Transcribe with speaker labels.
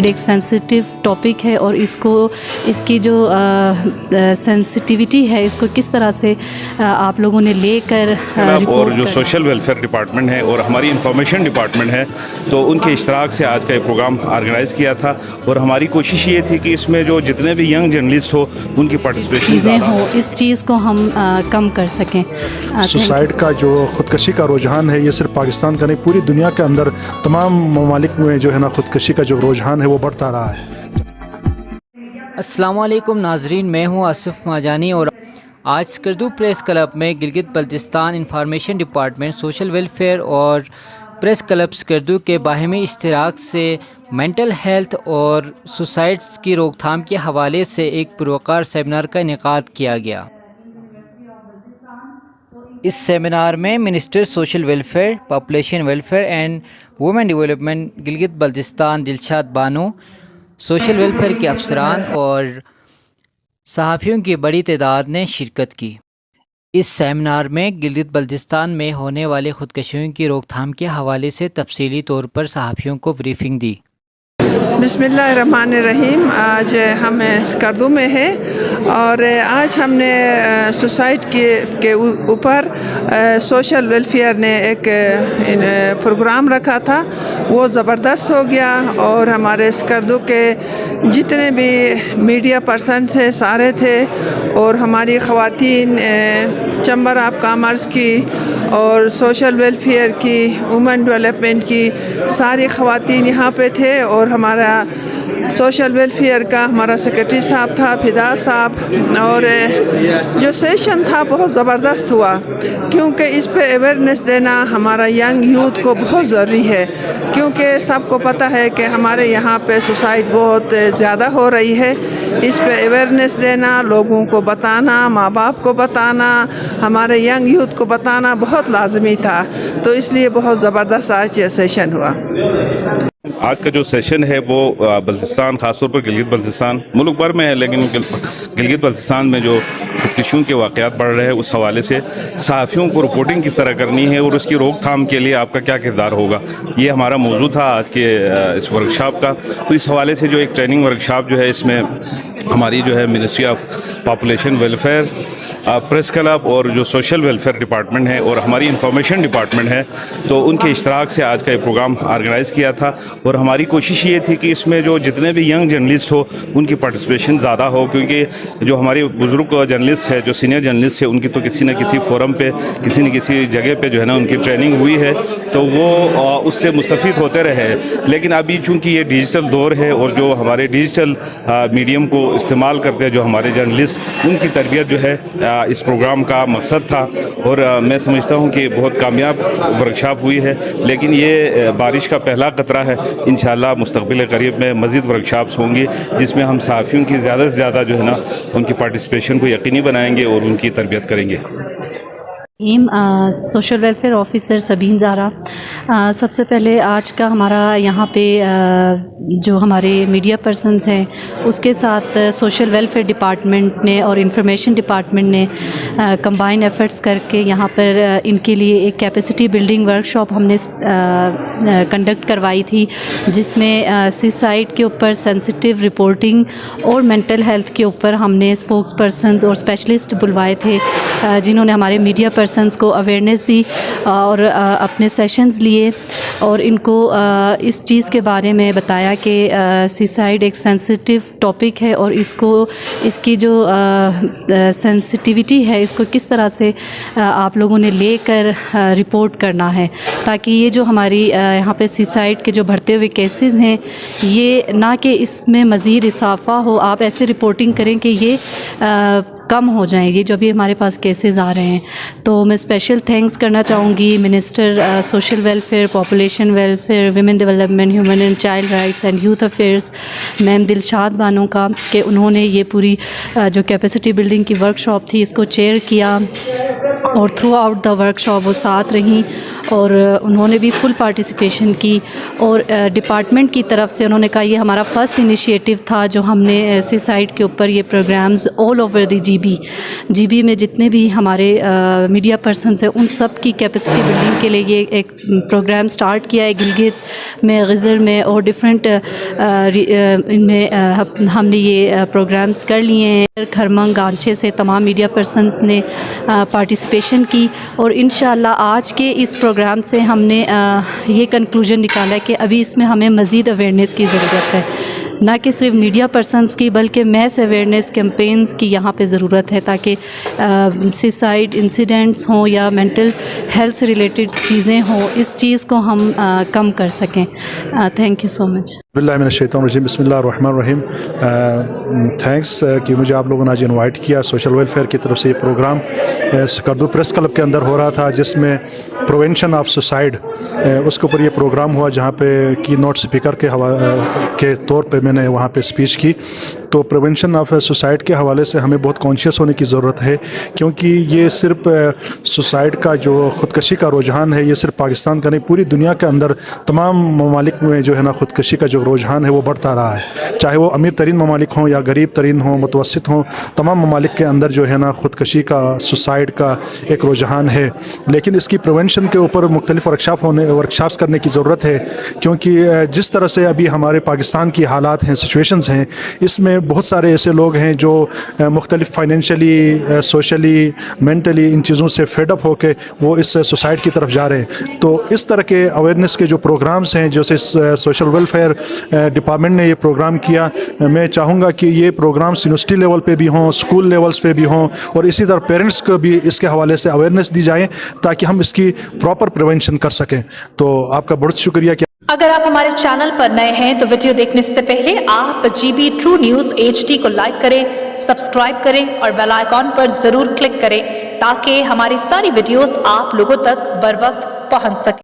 Speaker 1: ایک sensitive topic ہے اور اس کی جو سینسٹیوٹی ہے اس کو کس طرح سے آپ لوگوں نے لے کر
Speaker 2: اور جو سوشل ویلفیئر ڈپارٹمنٹ ہے اور ہماری انفارمیشن ڈپارٹمنٹ ہے تو ان کے اشتراک سے آج کا یہ پروگرام آرگنائز کیا تھا اور ہماری کوشش یہ تھی کہ اس میں جو جتنے بھی ینگ جرنلسٹ ہو ان کی پارٹیسپیشن
Speaker 1: چیزیں ہوں اس چیز کو ہم کم کر سکیں.
Speaker 3: سوسائڈ کا جو خودکشی کا رجحان ہے یہ صرف پاکستان کا نہیں پوری دنیا کے اندر تمام ممالک میں جو ہے نا خودکشی کا جو رجحان ہے وہ بڑھتا رہا ہے.
Speaker 4: السلام علیکم ناظرین، میں ہوں آصف ماجانی اور آج اسکردو پریس کلب میں Gilgit Baltistan information department, social welfare اور پریس کلب اسکردو کے باہمی اشتراک سے مینٹل ہیلتھ اور سوسائڈس کی روک تھام کے حوالے سے ایک پروقار سیمینار کا انعقاد کیا گیا. اس سیمینار میں minister social welfare, population welfare and women development Gilgit Baltistan Dilshad Bano, social welfare کے افسران اور صحافیوں کی بڑی تعداد نے شرکت کی. اس سیمینار میں گلگت بلتستان میں ہونے والے خودکشیوں کی روک تھام کے حوالے سے تفصیلی طور پر صحافیوں کو بریفنگ دی.
Speaker 5: بسم اللہ الرحمن الرحیم. آج ہم اسکردو میں ہیں اور آج ہم نے سوسائٹ کے اوپر سوشل ویلفیئر نے ایک پروگرام رکھا تھا. وہ زبردست ہو گیا اور ہمارے اسکردو کے جتنے بھی میڈیا پرسن تھے سارے تھے اور ہماری خواتین چیمبر آف کامرس کی اور سوشل ویلفیئر کی، وومن ڈیولپمنٹ کی ساری خواتین یہاں پہ تھے اور ہمارا سوشل ویلفیئر کا ہمارا سیکرٹری صاحب تھا فدا صاحب. اور جو سیشن تھا بہت زبردست ہوا کیونکہ اس پہ اویئرنیس دینا ہمارا ینگ یوتھ کو بہت ضروری ہے کیونکہ سب کو پتہ ہے کہ ہمارے یہاں پہ سوسائڈ بہت زیادہ ہو رہی ہے. اس پہ اویئرنیس دینا، لوگوں کو بتانا، ماں باپ کو بتانا، ہمارے ینگ یوتھ کو بتانا بہت لازمی تھا. تو اس لیے بہت زبردست آج یہ سیشن ہوا.
Speaker 2: آج کا جو سیشن ہے وہ بلتستان، خاص طور پر گلگت بلتستان، ملک بھر میں ہے لیکن گلگت بلتستان میں جو خودکشیوں کے واقعات بڑھ رہے ہیں اس حوالے سے صحافیوں کو رپورٹنگ کس طرح کرنی ہے اور اس کی روک تھام کے لیے آپ کا کیا کردار ہوگا، یہ ہمارا موضوع تھا آج کے اس ورکشاپ کا. تو اس حوالے سے جو ایک ٹریننگ ورکشاپ جو ہے اس میں ہماری جو ہے ministry of population welfare, press club اور جو سوشل ویلفیئر ڈپارٹمنٹ ہے اور ہماری انفارمیشن ڈپارٹمنٹ ہے تو ان کے اشتراک سے آج کا یہ پروگرام آرگنائز کیا تھا. اور ہماری کوشش یہ تھی کہ اس میں جو جتنے بھی ینگ جرنلسٹ ہو ان کی پارٹیسپیشن زیادہ ہو کیونکہ جو ہمارے بزرگ جرنلسٹ ہے، جو سینئر جرنلسٹ ہے، ان کی تو کسی نہ کسی فورم پہ، کسی نہ کسی جگہ پہ جو ہے نا ان کی ٹریننگ ہوئی ہے تو وہ اس سے مستفید ہوتے رہے. لیکن ابھی چونکہ یہ ڈیجیٹل دور ہے اور جو ہمارے ڈیجیٹل میڈیم کو استعمال کرتے ہیں جو ہمارے جرنلسٹ، ان کی تربیت جو ہے اس پروگرام کا مقصد تھا. اور میں سمجھتا ہوں کہ بہت کامیاب ورکشاپ ہوئی ہے لیکن یہ بارش کا پہلا قطرہ ہے. انشاءاللہ مستقبل قریب میں مزید ورکشاپس ہوں گی جس میں ہم صحافیوں کی زیادہ سے زیادہ جو ہے نا ان کی پارٹیسپیشن کو یقینی بنائیں گے اور ان کی تربیت کریں گے.
Speaker 1: سوشل ویلفیئر آفیسر سبین زارا. سب سے پہلے آج کا ہمارا یہاں پہ جو ہمارے میڈیا پرسنز ہیں اس کے ساتھ سوشل ویلفیئر ڈپارٹمنٹ نے اور انفارمیشن ڈپارٹمنٹ نے کمبائن ایفرٹس کر کے یہاں پر ان کے لیے ایک کیپیسٹی بلڈنگ ورکشاپ ہم نے کنڈکٹ کروائی تھی جس میں سوسائڈ کے اوپر سینسٹیو رپورٹنگ اور مینٹل ہیلتھ کے اوپر ہم نے اسپوکس پرسنز اور اسپیشلسٹ بلوائے تھے جنہوں نے ہمارے میڈیا پرسنز کو اویئرنیس دی اور اپنے سیشنز لیے اور ان کو اس چیز کے بارے میں بتایا کہ سوسائڈ ایک سینسٹیو ٹاپک ہے اور اس کی جو سینسٹیوٹی ہے اس کو کس طرح سے آپ لوگوں نے لے کر رپورٹ کرنا ہے تاکہ یہ جو ہماری یہاں پہ سوسائڈ کے جو بڑھتے ہوئے کیسز ہیں یہ نہ کہ اس میں مزید اضافہ ہو، آپ ایسے رپورٹنگ کریں کہ یہ کم ہو جائیں گے جو ابھی ہمارے پاس کیسز آ رہے ہیں. تو میں اسپیشل تھینکس کرنا چاہوں گی minister social welfare, population welfare, women development, human and child rights and youth affairs ma'am Dilshad Bano کا کہ انہوں نے یہ پوری جو کیپیسٹی بلڈنگ کی ورکشاپ تھی اس کو چیئر کیا اور تھرو آؤٹ دا ورکشاپ وہ ساتھ رہیں اور انہوں نے بھی فل پارٹیسپیشن کی، اور ڈپارٹمنٹ کی طرف سے انہوں نے کہا یہ ہمارا فرسٹ انیشیٹو تھا جو ہم نے سوسائڈ کے اوپر یہ programs all over the G B میں جتنے بھی ہمارے میڈیا پرسنس ہیں ان سب کی کیپیسٹی بلڈنگ کے لیے یہ ایک پروگرام سٹارٹ کیا ہے گلگت میں، غزر میں اور ڈفرینٹ ان میں ہم نے یہ پروگرامز کر لیے ہیں۔ کھرمنگ گانچے سے تمام میڈیا پرسنس نے پارٹیسپیشن کی، اور انشاءاللہ آج کے اس پروگرام سے ہم نے یہ کنکلوژن نکالا ہے کہ ابھی اس میں ہمیں مزید اویئرنیس کی ضرورت ہے، نہ کہ صرف میڈیا پرسنس کی بلکہ میس اویئرنیس کیمپینز کی یہاں پہ ضرورت ہے، تاکہ سوسائڈ انسیڈنٹس ہوں یا مینٹل ہیلتھ سے ریلیٹڈ چیزیں ہوں، اس چیز کو ہم کم کر سکیں۔ تھینک یو سو مچ۔
Speaker 3: باللہ من الشیطان الرجیم، بسم اللہ الرحمن الرحیم۔ تھینکس کہ مجھے آپ لوگوں نے آج انوائٹ کیا۔ سوشل ویلفیئر کی طرف سے یہ پروگرام سکردو پریس کلب کے اندر ہو رہا تھا، جس میں پروینشن آف سوسائڈ اس کے اوپر یہ پروگرام ہوا، جہاں پہ کی نوٹ اسپیکر کے طور پہ میں نے وہاں پہ اسپیچ کی۔ تو پروینشن آف سوسائڈ کے حوالے سے ہمیں بہت کانشیس ہونے کی ضرورت ہے، کیونکہ یہ صرف سوسائڈ کا جو خودکشی کا رجحان ہے یہ صرف پاکستان کا نہیں، پوری دنیا کے اندر تمام ممالک میں جو ہے نا خودکشی کا جو رجحان ہے وہ بڑھتا رہا ہے، چاہے وہ امیر ترین ممالک ہوں یا غریب ترین ہوں، متوسط ہوں، تمام ممالک کے اندر جو ہے نا خودکشی کا، سوسائڈ کا ایک رجحان ہے۔ لیکن اس کی پریونشن کے اوپر مختلف ورکشاپس کرنے کی ضرورت ہے، کیونکہ جس طرح سے ابھی ہمارے پاکستان کی حالات ہیں، سچویشنز ہیں، اس میں بہت سارے ایسے لوگ ہیں جو مختلف فائنینشلی، سوشلی، مینٹلی ان چیزوں سے فیڈ اپ ہو کے وہ اس سوسائڈ کی طرف جا رہے ہیں۔ تو اس طرح کے اویئرنیس کے جو پروگرامز ہیں، جیسے سوشل ویلفیئر ڈپارٹمنٹ نے یہ پروگرام کیا، میں چاہوں گا کہ یہ پروگرامز یونیورسٹی لیول پہ بھی ہوں، اسکول لیولز پہ بھی ہوں، اور اسی طرح پیرنٹس کو بھی اس کے حوالے سے اویئرنیس دی جائے تاکہ ہم اس کی پراپر پریونشن کر سکیں۔ تو آپ کا بہت شکریہ کہ
Speaker 6: اگر آپ ہمارے چینل پر نئے ہیں تو ویڈیو دیکھنے سے پہلے آپ GB ٹرو نیوز HD کو لائک کریں، سبسکرائب کریں اور بیل آئیکن پر ضرور کلک کریں تاکہ ہماری ساری ویڈیوز آپ لوگوں تک بر وقت پہنچ سکیں۔